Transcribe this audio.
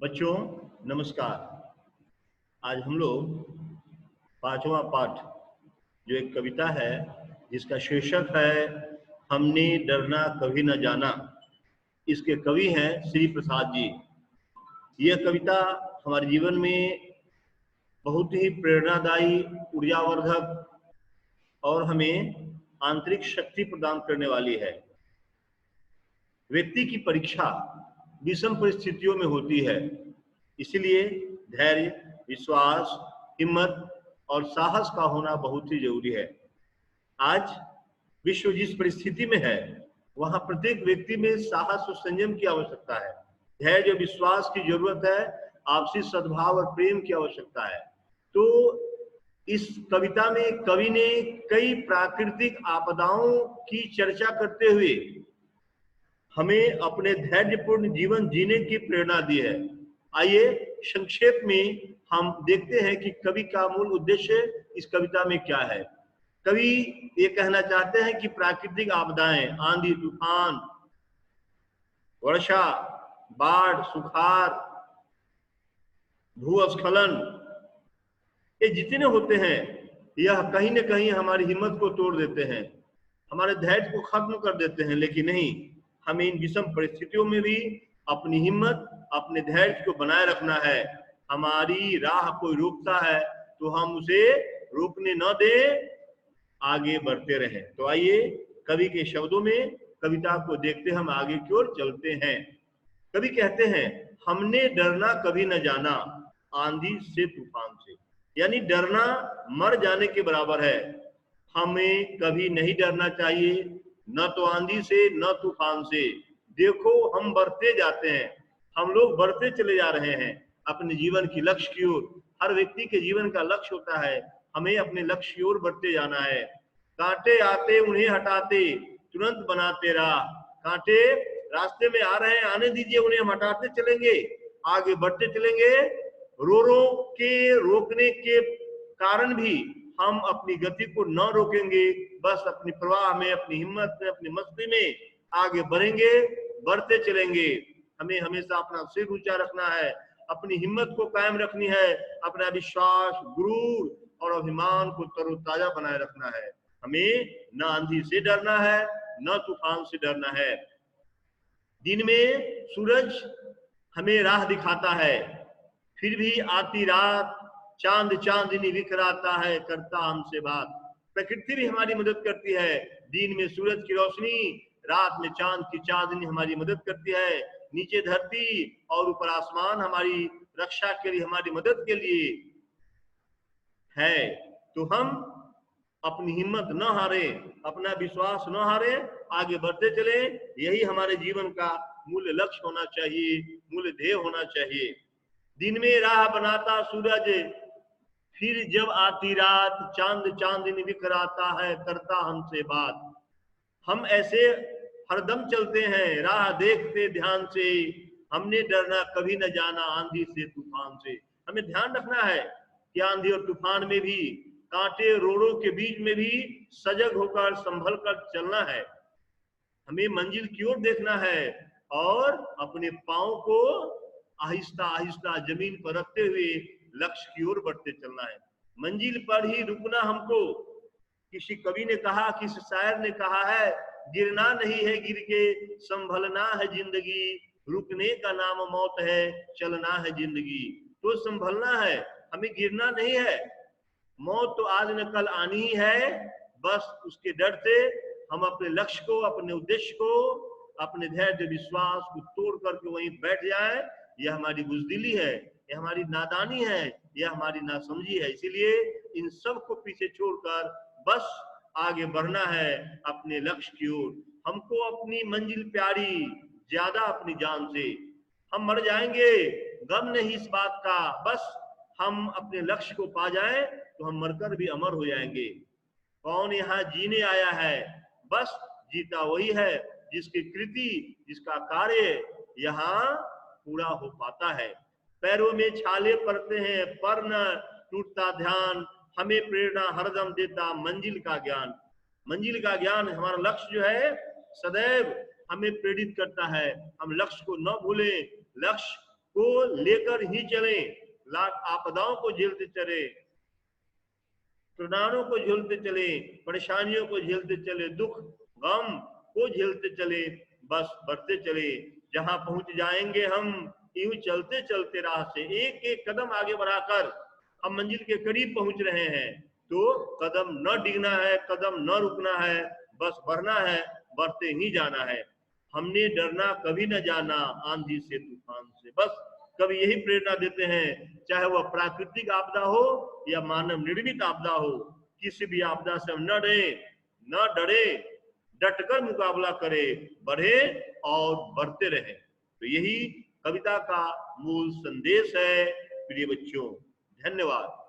बच्चों नमस्कार। आज हम लोग पांचवा पाठ जो एक कविता है जिसका शीर्षक है हमने डरना कभी न जाना। इसके कवि हैं श्री प्रसाद जी। यह कविता हमारे जीवन में बहुत ही प्रेरणादायी, ऊर्जावर्धक और हमें आंतरिक शक्ति प्रदान करने वाली है। व्यक्ति की परीक्षा विषम परिस्थितियों में होती है, इसलिए धैर्य, विश्वास, हिम्मत और साहस का होना बहुत ही जरूरी है। आज विश्व जिस परिस्थिति में है वहां प्रत्येक व्यक्ति में साहस और संयम की आवश्यकता है, धैर्य और विश्वास की जरूरत है, आपसी सद्भाव और प्रेम की आवश्यकता है। तो इस कविता में कवि ने कई प्राकृतिक आपदाओं की चर्चा करते हुए हमें अपने धैर्यपूर्ण जीवन जीने की प्रेरणा दी है। आइए संक्षेप में हम देखते हैं कि कवि का मूल उद्देश्य इस कविता में क्या है। कवि ये कहना चाहते हैं कि प्राकृतिक आपदाएं, आंधी तूफान, वर्षा, बाढ़, सुखाड़, भूस्खलन, ये जितने होते हैं यह कहीं न कहीं हमारी हिम्मत को तोड़ देते हैं, हमारे धैर्य को खत्म कर देते हैं। लेकिन नहीं, हमें इन विषम परिस्थितियों में भी अपनी हिम्मत, अपने धैर्य को बनाए रखना है। हमारी राह कोई रोकता है तो हम उसे रोकने न दें, आगे बढ़ते रहें। तो आइए कवि के शब्दों में कविता को देखते हम आगे की ओर चलते हैं। कवि कहते हैं हमने डरना कभी न जाना आंधी से तूफान से, यानी डरना मर जाने के बराबर है। हमें कभी नहीं डरना चाहिए, न तो आंधी से न तूफान से। देखो हम बढ़ते जाते हैं, हम लोग बढ़ते चले जा रहे हैं अपने जीवन की लक्ष्य की ओर। हर व्यक्ति के जीवन का लक्ष्य होता है, हमें अपने लक्ष्य की ओर बढ़ते जाना है। कांटे आते उन्हें हटाते, तुरंत बनाते राह। कांटे रास्ते में आ रहे हैं, आने दीजिए, उन्हें हम हटाते चलेंगे, आगे बढ़ते चलेंगे। रो रो के रोकने के कारण भी हम अपनी गति को न रोकेंगे, बस अपनी प्रवाह में, अपनी हिम्मत में, अपनी मस्ती में आगे बढ़ेंगे, बढ़ते चलेंगे। हमें हमेशा अपना सिर ऊंचा रखना है, अपनी हिम्मत को कायम रखनी है, अपना विश्वास, गुरूर और अभिमान को तरोताजा बनाए रखना है। हमें न आंधी से डरना है, न तूफान से डरना है। दिन में सूरज हमें राह दिखाता है, फिर भी आती रात चांद चांदनी बिखराता है, करता हमसे बात। प्रकृति भी हमारी मदद करती है, दिन में सूरज की रोशनी, रात में चांद की चांदनी हमारी मदद करती है। नीचे धरती और ऊपर आसमान हमारी रक्षा के लिए, हमारी मदद के लिए है। तो हम अपनी हिम्मत न हारे, अपना विश्वास न हारे, आगे बढ़ते चले। यही हमारे जीवन का मूल लक्ष्य होना चाहिए, मूल ध्येय होना चाहिए। दिन में राह बनाता सूरज, फिर जब आती रात चांद चांदनी बिखराता है, करता हमसे बात। हम ऐसे हरदम चलते हैं, राह देखते ध्यान से। हमने डरना कभी न जाना आंधी से तूफान से। हमें ध्यान रखना है कि आंधी और तूफान में भी, कांटे रोड़ों के बीच में भी सजग होकर, संभल कर चलना है। हमें मंजिल की ओर देखना है और अपने पांव को आहिस्ता आहिस्ता जमीन पर रखते हुए लक्ष्य की ओर बढ़ते चलना है। मंजिल पर ही रुकना हमको। किसी कवि ने कहा, किसी शायर ने कहा है, गिरना नहीं है गिर के, संभलना है जिंदगी, रुकने का नाम मौत है, चलना है जिंदगी। तो संभलना है, हमें गिरना नहीं है। मौत तो आज न कल आनी ही है, बस उसके डर से हम अपने लक्ष्य को, अपने उद्देश्य को, अपने धैर्य विश्वास को तोड़ करके वहीं बैठ जाए। यह हमारी बुजदिली है, यह हमारी नादानी है, यह हमारी नासमझी है। इसीलिए इन सब को पीछे छोड़कर बस आगे बढ़ना है अपने लक्ष्य की ओर। हमको अपनी मंजिल प्यारी, ज्यादा अपनी जान से। हम मर जाएंगे, गम नहीं इस बात का, बस हम अपने लक्ष्य को पा जाएं तो हम मरकर भी अमर हो जाएंगे। कौन यहाँ जीने आया है, बस जीता वही है जिसकी कृति, जिसका कार्य यहाँ पूरा हो पाता है। पैरों में छाले पड़ते हैं पर न टूटता ध्यान, हमें प्रेरणा हरदम देता मंजिल का ज्ञान। मंजिल का ज्ञान, हमारा लक्ष्य जो है सदैव हमें प्रेरित करता है। हम लक्ष्य को न भूलें, लक्ष्य को लेकर ही चले, आपदाओं को झेलते चले, तूफानों को झेलते चले, परेशानियों को झेलते चले, दुख गम को झेलते चले, बस बढ़ते चले। जहां पहुंच जाएंगे हम यूं चलते चलते राह से, एक एक कदम आगे बढ़ाकर हम मंजिल के करीब पहुंच रहे हैं। तो कदम न डिगना है, कदम न रुकना है, बस बढ़ना है, बढ़ते ही जाना है। हमने डरना कभी न जाना आंधी से तूफान से, बस कभी यही प्रेरणा देते हैं, चाहे वह प्राकृतिक आपदा हो या मानव निर्मित आपदा हो, किसी भी आपदा से हम न डरे, डटकर मुकाबला करे, बढ़े और बढ़ते रहे। तो यही कविता का मूल संदेश है प्रिय बच्चों। धन्यवाद।